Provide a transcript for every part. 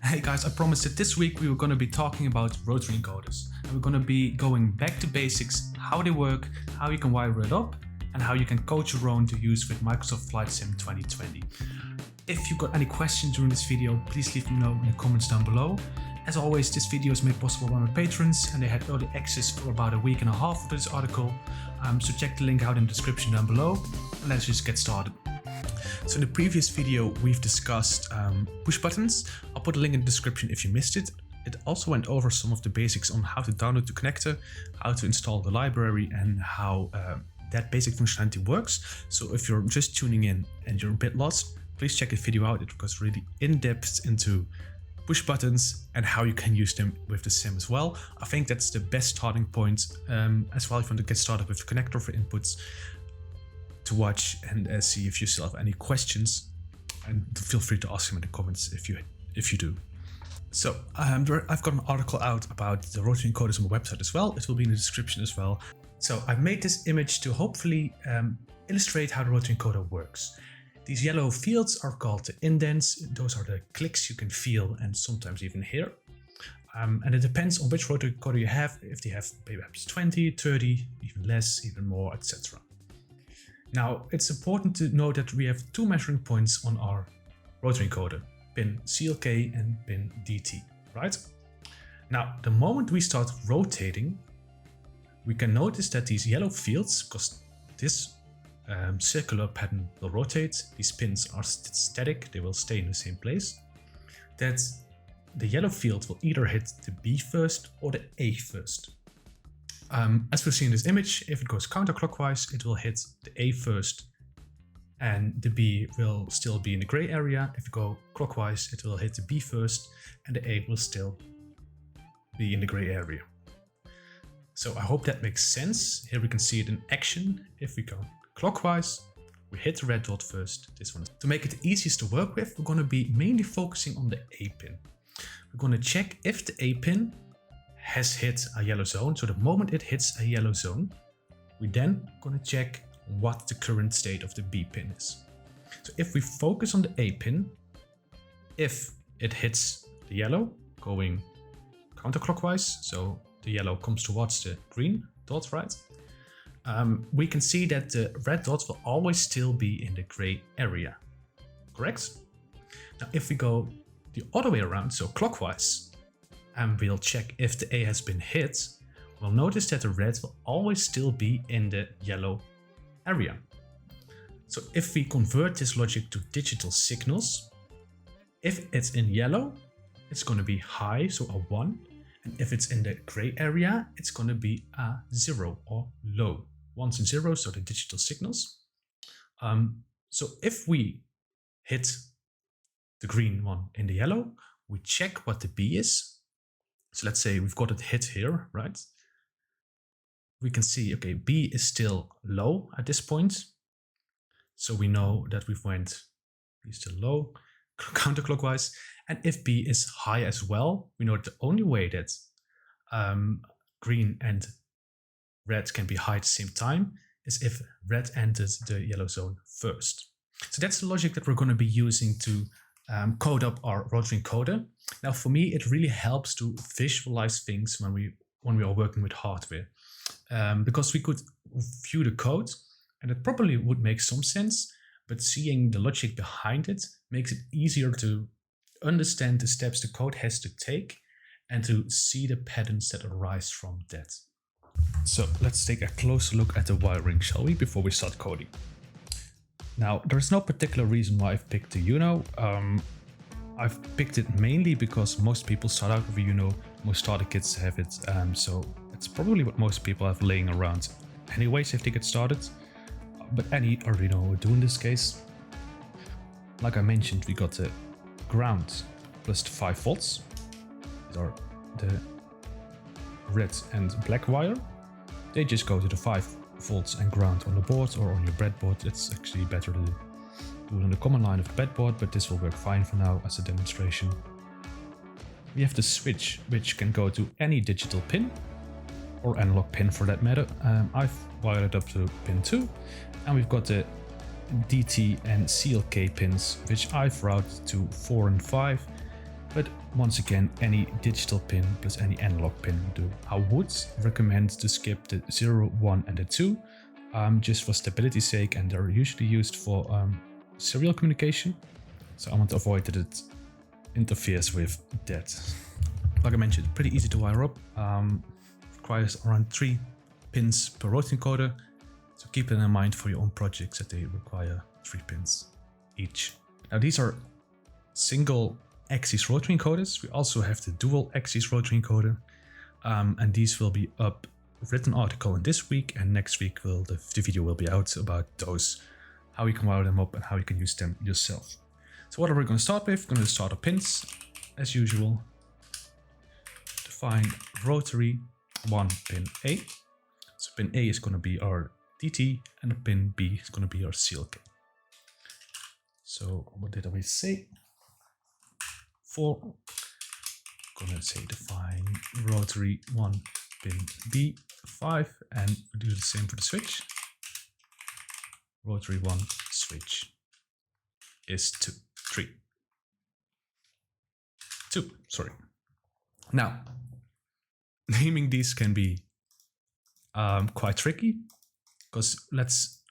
Hey guys, I promised that this week we were going to be talking about rotary encoders. And we're going to be going back to basics, how they work, how you can wire it up, and how you can code your own to use with Microsoft Flight Sim 2020. If you've got any questions during this video, please leave me know in the comments down below. As always, this video is made possible by my patrons and they had early access for about a week and a half to this article. So check the link out in the description down below and let's just get started. So in the previous video we've discussed push buttons. I'll put a link in the description if you missed it. It also went over some of the basics on how to download the connector, how to install the library and how that basic functionality works. So if you're just tuning in and you're a bit lost, please check the video out. It goes really in depth into push buttons and how you can use them with the sim as well. I think that's the best starting point as well if you want to get started with the connector for inputs to watch and see if you still have any questions, and feel free to ask them in the comments if you do. So I've got an article out about the rotary encoders on my website as well. It will be in the description as well. So I've made this image to hopefully illustrate how the rotary encoder works. These yellow fields are called the indents. Those are the clicks you can feel and sometimes even hear. And it depends on which rotary encoder you have, if they have perhaps 20, 30, even less, even more, etc. Now, it's important to note that we have two measuring points on our rotary encoder, pin CLK and pin DT, right? Now, the moment we start rotating, we can notice that these yellow fields, because this circular pattern will rotate, these pins are static, they will stay in the same place, that the yellow field will either hit the B first or the A first. As we see in this image, if it goes counterclockwise, it will hit the A first and the B will still be in the gray area. If you go clockwise, it will hit the B first and the A will still be in the gray area. So I hope that makes sense. Here we can see it in action. If we go clockwise, we hit the red dot first, this one. To make it easiest to work with, we're going to be mainly focusing on the A pin. We're going to check if the A pin has hit a yellow zone. So the moment it hits a yellow zone, we then going to check what the current state of the B pin is. So if we focus on the A pin, if it hits the yellow going counterclockwise, so the yellow comes towards the green dot, right? We can see that the red dots will always still be in the gray area, correct? Now if we go the other way around, so clockwise, and we'll check if the A has been hit, we'll notice that the red will always still be in the yellow area. So if we convert this logic to digital signals, if it's in yellow, it's going to be high, so a 1. And if it's in the gray area, it's going to be a 0 or low. 1s and 0s are the digital signals. So if we hit the green one in the yellow, we check what the B is. So let's say we've got it hit here, right? We can see, okay, B is still low at this point. So we know that we've went, B is still low, counterclockwise. And if B is high as well, we know that the only way that green and red can be high at the same time is if red enters the yellow zone first. So that's the logic that we're going to be using to code up our rotary encoder. Now for me, it really helps to visualize things when we are working with hardware, because we could view the code and it probably would make some sense, but seeing the logic behind it makes it easier to understand the steps the code has to take and to see the patterns that arise from that. So let's take a closer look at the wiring, shall we, before we start coding. Now, there's no particular reason why I've picked the Uno. I've picked it mainly because most people start out with a Uno, most starter kits have it, so it's probably what most people have laying around anyways if they get started, but any Arduino would do in this case. Like I mentioned, we got the ground plus the 5 volts. These are the red and black wire. They just go to the 5 volts and ground on the board or on your breadboard. It's actually better to do it on the command line of the breadboard, but this will work fine for now as a demonstration. We have the switch, which can go to any digital pin or analog pin for that matter. I've wired it up to pin 2, and we've got the DT and CLK pins, which I've routed to 4 and 5, But once again, any digital pin plus any analog pin will do. I would recommend to skip the 0, 1 and the 2, just for stability's sake, and they're usually used for serial communication. So I want to avoid that it interferes with that. Like I mentioned, pretty easy to wire up. Requires around 3 pins per rotary encoder. So keep it in mind for your own projects that they require 3 pins each. Now these are single axis rotary encoders. We also have the dual axis rotary encoder, and these will be up written article in this week, and next week the video will be out about those, how you can wire them up and how you can use them yourself. So what are we going to start with? We're going to start the pins as usual. Define rotary 1 pin A. So pin A is going to be our DT and the pin B is going to be our CLK. So what did we say? 4. Going to say define rotary 1 pin B 5, and we do the same for the switch. Rotary 1 switch is 2, 3. 2, sorry. Now, naming these can be quite tricky, because let's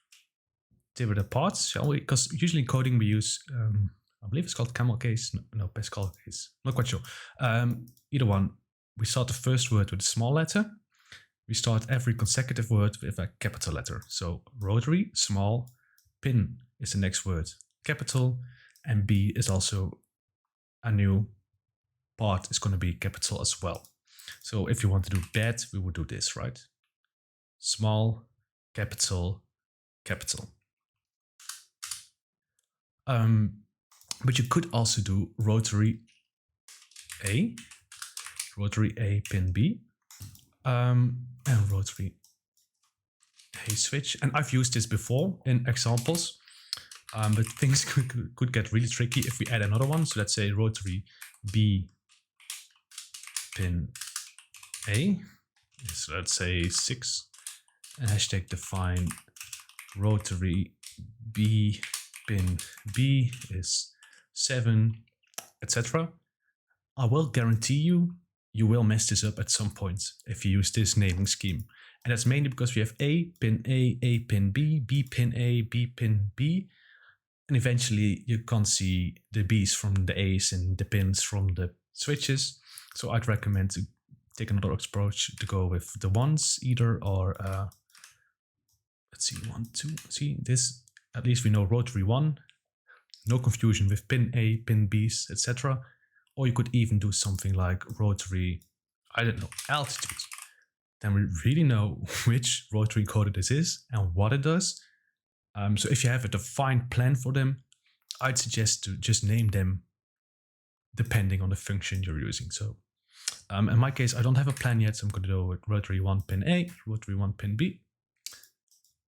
tear it apart, shall we? Because usually in coding we use, I believe it's called camel case, no, Pascal case, not quite sure. Either one, we start the first word with a small letter. We start every consecutive word with a capital letter. So rotary, small, pin is the next word, capital, and B is also a new part, is going to be capital as well. So if you want to do bad, we would do this, right? Small, capital, capital. But you could also do rotary A pin B, and rotary A switch. And I've used this before in examples, but things could get really tricky if we add another one. So let's say rotary B pin A is, let's say, 6, and hashtag define rotary B pin B is 7, etc. I will guarantee you will mess this up at some point if you use this naming scheme. And that's mainly because we have A pin A pin B pin A, B pin B. And eventually you can't see the B's from the A's and the pins from the switches. So I'd recommend to take another approach to go with the ones either, or let's see, 1, 2, see this, at least we know rotary 1, no confusion with pin A, pin B's, etc. Or you could even do something like rotary, I don't know, altitude. Then we really know which rotary encoder this is and what it does. So if you have a defined plan for them, I'd suggest to just name them depending on the function you're using. So in my case, I don't have a plan yet, so I'm going to go with rotary 1 pin A, rotary 1 pin B.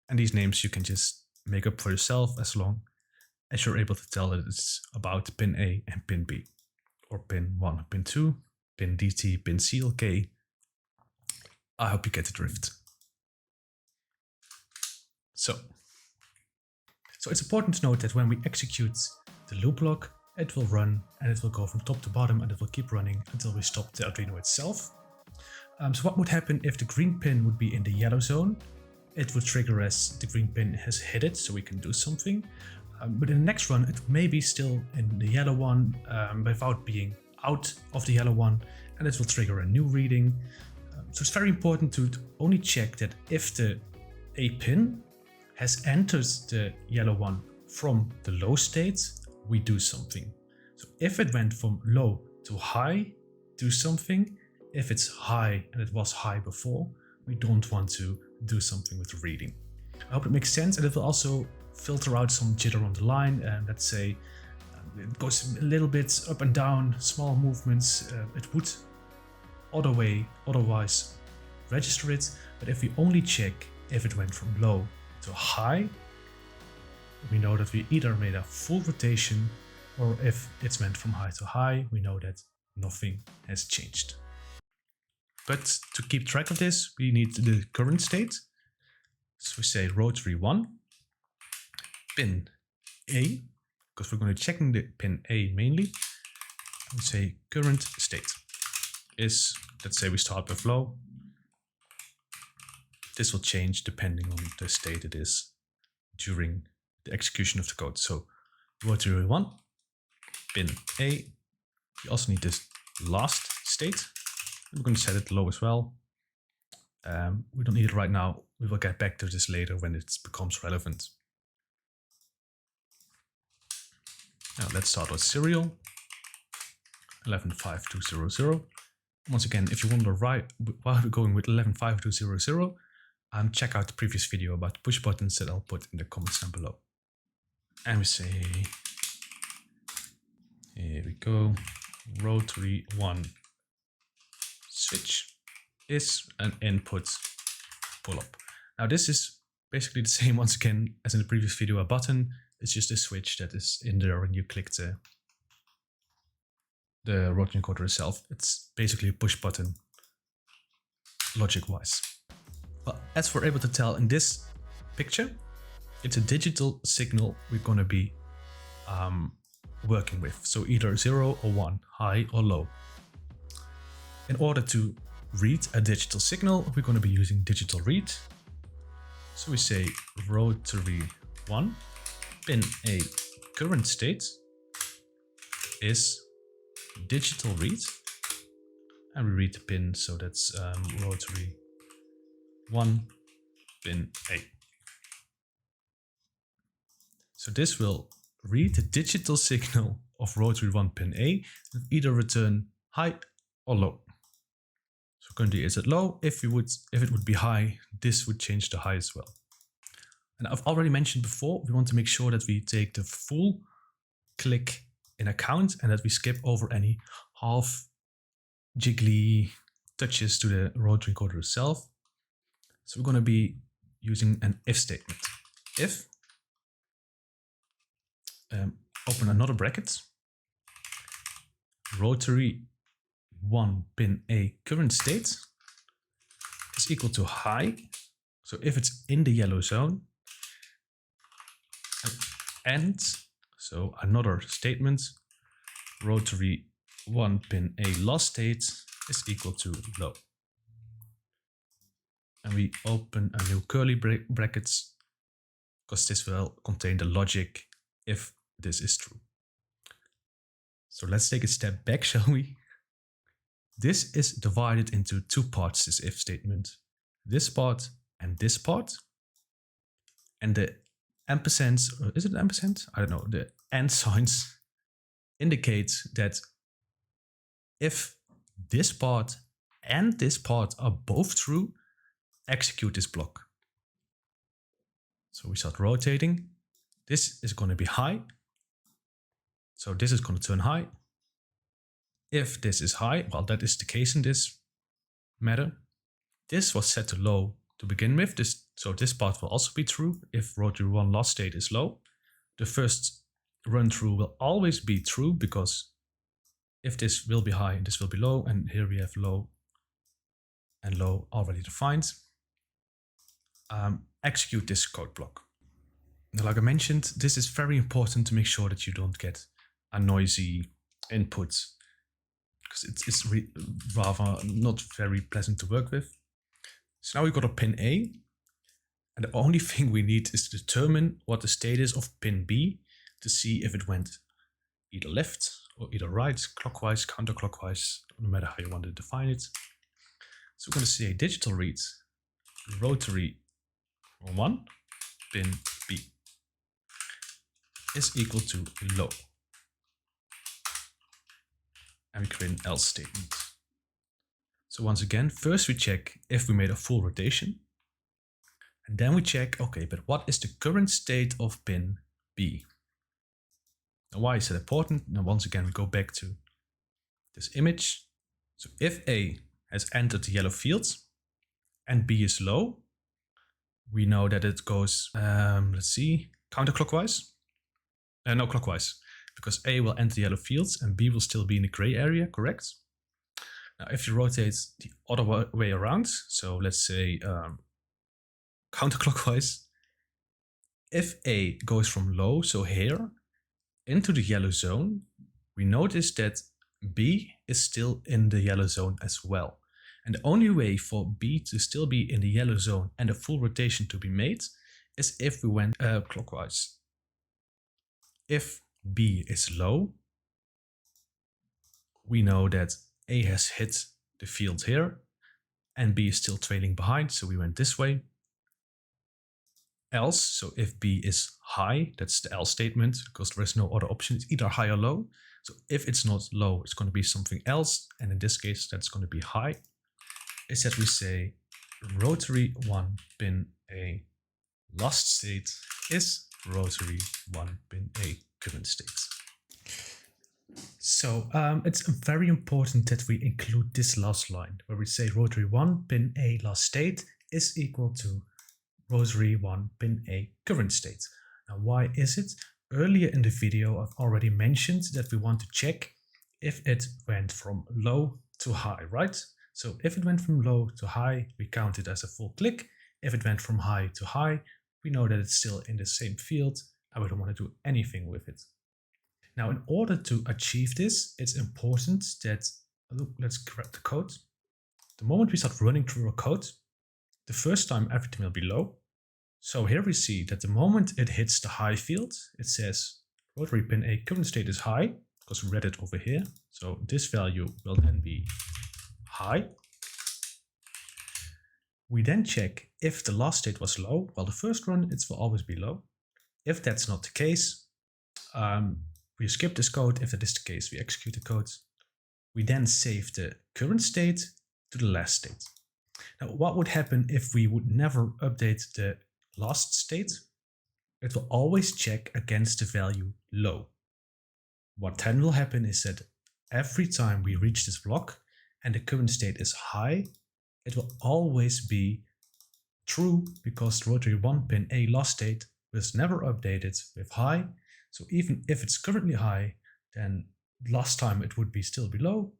And these names you can just make up for yourself as long as you're able to tell that it's about pin A and pin B, or pin 1, pin 2, pin DT, pin CLK. I hope you get the drift. So it's important to note that when we execute the loop block, it will run and it will go from top to bottom, and it will keep running until we stop the Arduino itself. So what would happen if the green pin would be in the yellow zone? It would trigger as the green pin has hit it, so we can do something. But in the next run, it may be still in the yellow one without being out of the yellow one, and it will trigger a new reading. So it's very important to only check that if the A pin has entered the yellow one from the low state, we do something. So if it went from low to high, do something. If it's high and it was high before, we don't want to do something with the reading. I hope it makes sense, and it will also filter out some jitter on the line. And let's say it goes a little bit up and down, small movements. It would otherwise register it, but if we only check if it went from low to high, we know that we either made a full rotation, or if it's went from high to high, we know that nothing has changed. But to keep track of this, we need the current state. So we say rotary 1, pin A, because we're going to check the pin A mainly. We say current state is, let's say we start with low. This will change depending on the state it is during the execution of the code. So rotary 1, pin A. We also need this last state. We're going to set it low as well. We don't need it right now. We will get back to this later when it becomes relevant. Now let's start with serial 115200. Once again, if you wonder why we're going with 115200, check out the previous video about push buttons that I'll put in the comments down below. And we say, here we go, rotary 1 switch is an input pull up. Now this is basically the same once again as in the previous video. A button is just a switch that is in there when you click the Rotary encoder itself. It's basically a push button logic wise. But as we're able to tell in this picture, it's a digital signal we're going to be working with. So either 0 or 1, high or low. In order to read a digital signal, we're going to be using digital read. So we say rotary 1, pin A, current state is digital read, and we read the pin, so that's rotary 1, pin A. So this will read the digital signal of rotary 1 pin A and either return high or low. So currently it's at low. If it would be high, this would change to high as well. And I've already mentioned before, we want to make sure that we take the full click in account and that we skip over any half jiggly touches to the rotary encoder itself. So we're going to be using an if statement. If, open another bracket, rotary 1 pin A current state is equal to high. So if it's in the yellow zone, and so another statement, rotary 1 pin A last state is equal to low. And we open a new curly brackets because this will contain the logic if this is true. So let's take a step back, shall we? This is divided into two parts, this if statement. This part and this part. And the ampersand, or is it ampersand? I don't know. The and signs indicate that if this part and this part are both true, execute this block. So we start rotating. This is going to be high. So this is going to turn high. If this is high, well, that is the case in this matter. This was set to low to begin with. So this part will also be true if rotary 1 last state is low. The first run through will always be true because if this will be high, this will be low. And here we have low and low already defined. Execute this code block. Now, like I mentioned, this is very important to make sure that you don't get a noisy input because it's rather not very pleasant to work with. So now we've got a pin A, and the only thing we need is to determine what the state is of pin B to see if it went either left or either right, clockwise, counterclockwise, no matter how you want to define it. So we're going to say digital read rotary 1 pin B is equal to low. And we create an else statement. So once again, first we check if we made a full rotation. And then we check, okay, but what is the current state of pin B? Now, why is it important? Now, once again, we go back to this image. So if A has entered the yellow fields and B is low, we know that it goes, let's see, counterclockwise. No, clockwise, because A will enter the yellow fields and B will still be in the gray area, correct? Now, if you rotate the other way around, so let's say counterclockwise, if A goes from low, so here, into the yellow zone, we notice that B is still in the yellow zone as well. And the only way for B to still be in the yellow zone and a full rotation to be made is if we went clockwise. If B is low, we know that A has hit the field here and B is still trailing behind, so we went this way. Else, so if B is high, that's the else statement, because there is no other option, it's either high or low. So if it's not low, it's going to be something else, and in this case, that's going to be high. Is that we say rotary 1 pin A last state is rotary 1 pin A current state. So it's very important that we include this last line where we say rotary 1 pin A last state is equal to rotary 1 pin A current state. Now why is it? Earlier in the video I've already mentioned that we want to check if it went from low to high, right? So if it went from low to high, we count it as a full click. If it went from high to high, we know that it's still in the same field and we don't want to do anything with it. Now, in order to achieve this, it's important that, let's grab the code. The moment we start running through our code, the first time everything will be low. So here we see that the moment it hits the high field, it says rotary pin A current state is high, because we read it over here. So this value will then be high. We then check if the last state was low. Well, the first run, it will always be low. If that's not the case, we skip this code. If that is the case, we execute the code. We then save the current state to the last state. Now, what would happen if we would never update the last state? It will always check against the value low. What then will happen is that every time we reach this block and the current state is high, it will always be true because the rotary 1 pin A last state was never updated with high. So even if it's currently high, then last time it would be still be low.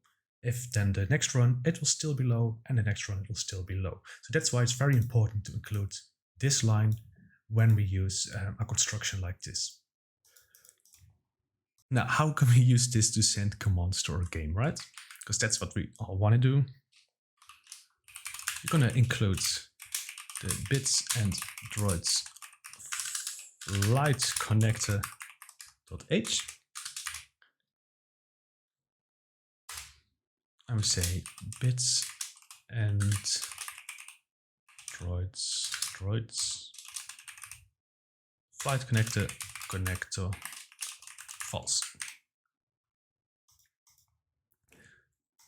If then the next run, it will still be low, and the next run, it will still be low. So that's why it's very important to include this line when we use a construction like this. Now, how can we use this to send commands to our game, right? Because that's what we all want to do. We're going to include the bits and droids flight connector.h. And we say bits and droids flight connector false.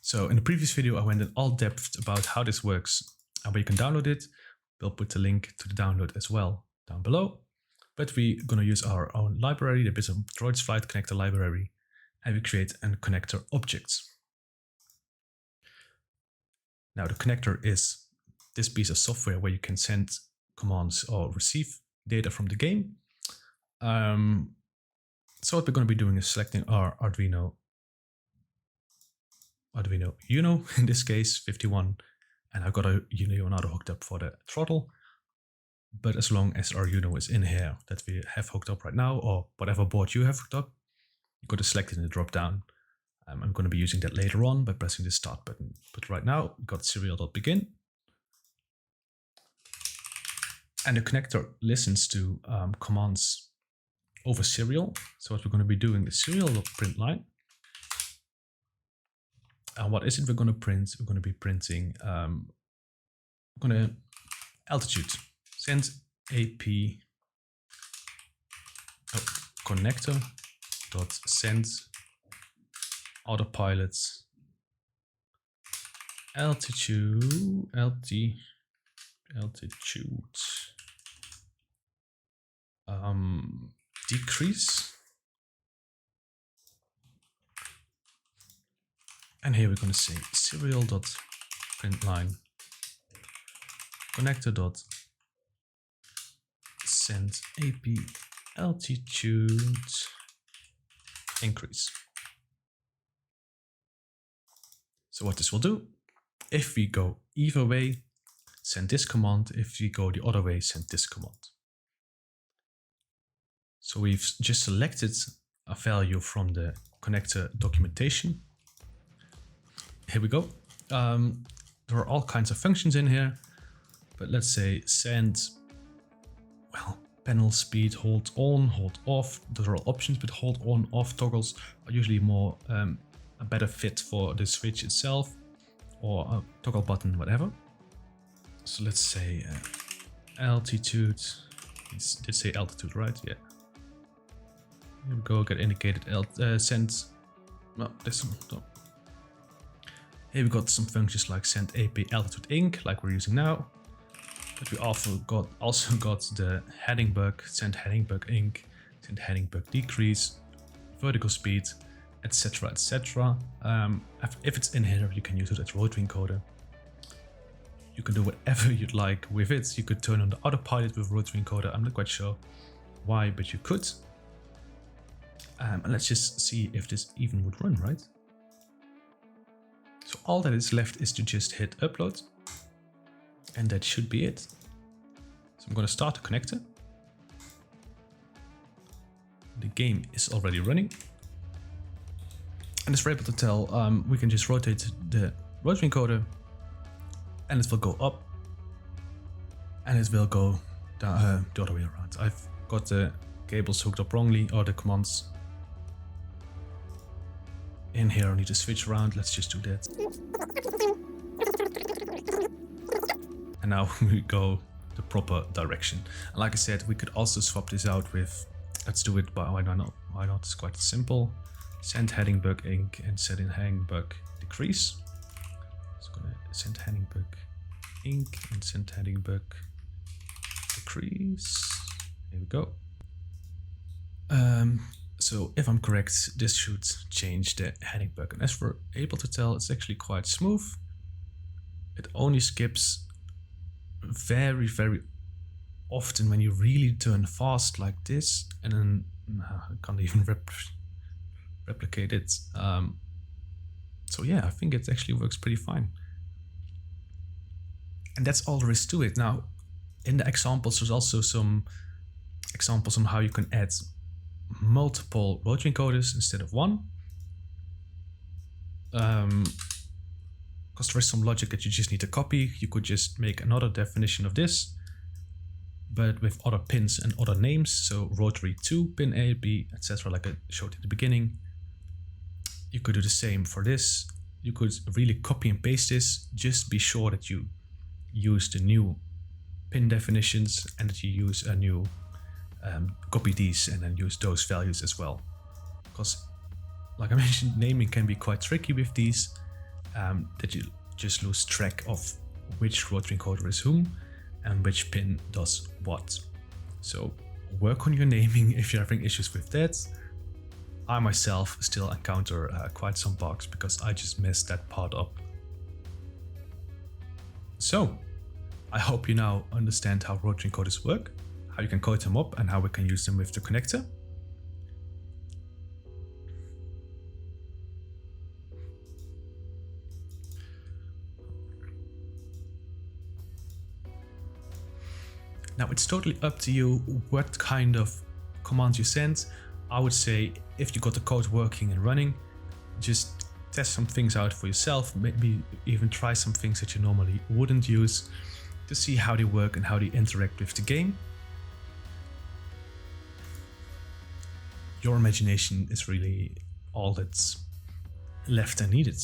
So in the previous video, I went in all depth about how this works and where you can download it. We'll put the link to the download as well down below. But we're going to use our own library, the bits of droids flight connector library, and we create a connector object. Now the connector is this piece of software where you can send commands or receive data from the game. So what we're going to be doing is selecting our Arduino Uno, in this case 51, and I've got a Uno now hooked up for the throttle. But as long as our Uno is in here that we have hooked up right now, or whatever board you have hooked up, you've got to select it in the drop down. I'm going to be using that later on by pressing the start button. But right now we've got serial.begin. And the connector listens to commands over serial. So what we're going to be doing is serial.println. And what is it we're going to print? We're going to be printing altitude. Send AP connector dot send autopilot altitude decrease. And here we're going to say serial.println connector send AP altitude increase. So what this will do, if we go either way, send this command. If we go the other way, send this command. So we've just selected a value from the connector documentation. here we go. There are all kinds of functions in here, but let's say send, well, panel speed, hold on, hold off. Those are all options, but hold on, off toggles are usually more a better fit for the switch itself, or a toggle button, whatever. So let's say altitude. Did say altitude, right? Yeah. Here we go. Get indicated send. No, this one. No. Here we got some functions like send AP altitude inc, like we're using now. But we also got the heading bug, send heading bug inc, send heading bug decrease, vertical speed, etc. etc. If it's in here, you can use it as Rotary encoder. You can do whatever you'd like with it. You could turn on the autopilot with Rotary encoder. I'm not quite sure why, but you could. And let's just see if this even would run, right? So all that is left is to just hit upload. And that should be it. So I'm going to start the connector. The game is already running. And as we're able to tell, we can just rotate the Rotary encoder and it will go up and it will go down, the other way around. I've got the cables hooked up wrongly, or the commands in here. I need to switch around. Let's just do that. And now we go the proper direction. And like I said, we could also swap this out with, let's do it by, why not? It's quite simple. Send heading bug inc and set in heading bug decrease. It's gonna send heading bug inc and send heading bug decrease. Here we go. So if I'm correct, this should change the heading bug. And as we're able to tell, it's actually quite smooth. It only skips very, very often when you really turn fast like this, and then I can't even replicate it. So yeah, I think it actually works pretty fine. And that's all there is to it. Now, in the examples, there's also some examples on how you can add multiple Rotary encoders instead of one. Because there is some logic that you just need to copy. You could just make another definition of this, but with other pins and other names. So Rotary 2, pin A, B, etc. like I showed at the beginning. You could do the same for this. You could really copy and paste this. Just be sure that you use the new pin definitions and that you use a new copy these and then use those values as well. Because like I mentioned, naming can be quite tricky with these, that you just lose track of which Rotary encoder is whom and which pin does what. So work on your naming if you're having issues with that. I myself still encounter quite some bugs because I just messed that part up. So I hope you now understand how Rotary encoders work, how you can code them up and how we can use them with the connector. Now it's totally up to you what kind of commands you send. I would say if you got the code working and running, just test some things out for yourself, maybe even try some things that you normally wouldn't use to see how they work and how they interact with the game. Your imagination is really all that's left and needed.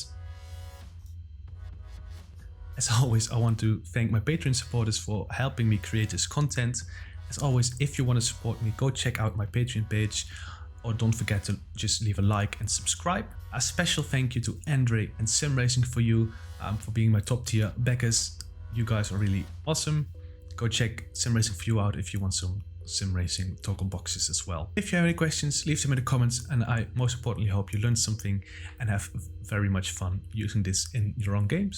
As always, I want to thank my Patreon supporters for helping me create this content. As always, if you want to support me, go check out my Patreon page, or don't forget to just leave a like and subscribe. A special thank you to Andre and Sim Racing for you for being my top tier backers. You guys are really awesome. Go check Sim Racing for you out if you want some Sim Racing toggle boxes as well. If you have any questions, leave them in the comments, and I most importantly hope you learned something and have very much fun using this in your own games.